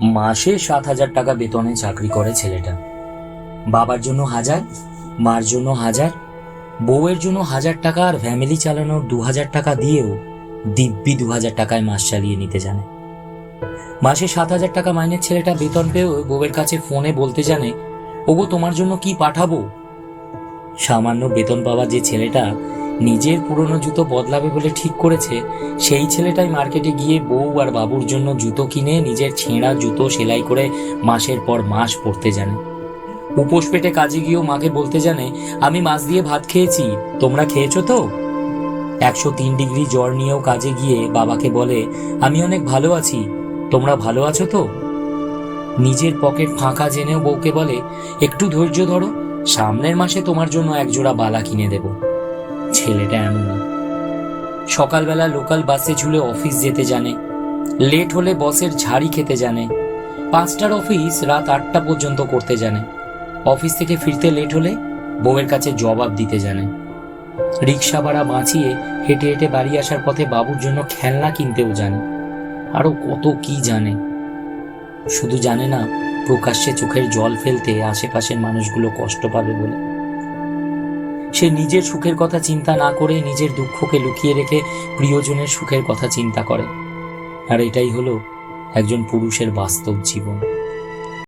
মাসে 7,000 টাকা বেতনে চাকরি করে ছেলেটা। বাবার জন্য 1,000, মার জন্য 1,000, বউয়ের জন্য 1,000 টাকা আর ফ্যামিলি চালানোর 2,000 টাকা দিয়েও দিব্যি 2,000 টাকায় মাস চালিয়ে নিতে জানে। মাসে 7,000 টাকা মাইনের ছেলেটা বেতন পেয়েও বউয়ের কাছে ফোনে বলতে জানে, ওগো তোমার জন্য কি পাঠাবো। সামান্য বেতন পাওয়া যে ছেলেটা নিজের পুরনো জুতো বদলাবে বলে ঠিক করেছে, সেই ছেলেটাই মার্কেটে গিয়ে বউ আর বাবুর জন্য জুতো কিনে নিজের ছেঁড়া জুতো সেলাই করে মাসের পর মাস পরতে জানে। উপোস পেটে কাজে গিয়েও মাকে বলতে জানে, আমি মাছ দিয়ে ভাত খেয়েছি, তোমরা খেয়েছো তো। 103 ডিগ্রি জ্বর নিয়েও কাজে গিয়ে বাবাকে বলে, আমি অনেক ভালো আছি, তোমরা ভালো আছো তো। নিজের পকেট ফাঁকা জেনেও বউকে বলে, একটু ধৈর্য ধরো, সামনের মাসে তোমার জন্য একজোড়া বালা কিনে দেব। ছেলেটা এমনই। সকালবেলা লোকাল বাসে ঝুলে অফিস যেতে জানে, লেট হলে বসের ঝাড়ি খেতে জানে, 5টার অফিস রাত 8টা পর্যন্ত করতে জানে, অফিস থেকে ফিরতে লেট হলে বউয়ের কাছে জবাব দিতে জানে, রিক্সা ভাড়া বাঁচিয়ে হেঁটে হেঁটে বাড়ি আসার পথে বাবুর জন্য খেলনা কিনতেও জানে, আরো কত কি জানে। শুধু জানে না প্রকাশ্যে চোখের জল ফেলতে আশেপাশের মানুষগুলো কষ্ট পাবে বলে। সে নিজের সুখের কথা চিন্তা না করে নিজের দুঃখকে লুকিয়ে রেখে প্রিয়জনের সুখের কথা চিন্তা করে। আর এটাই হলো একজন পুরুষের বাস্তব জীবন।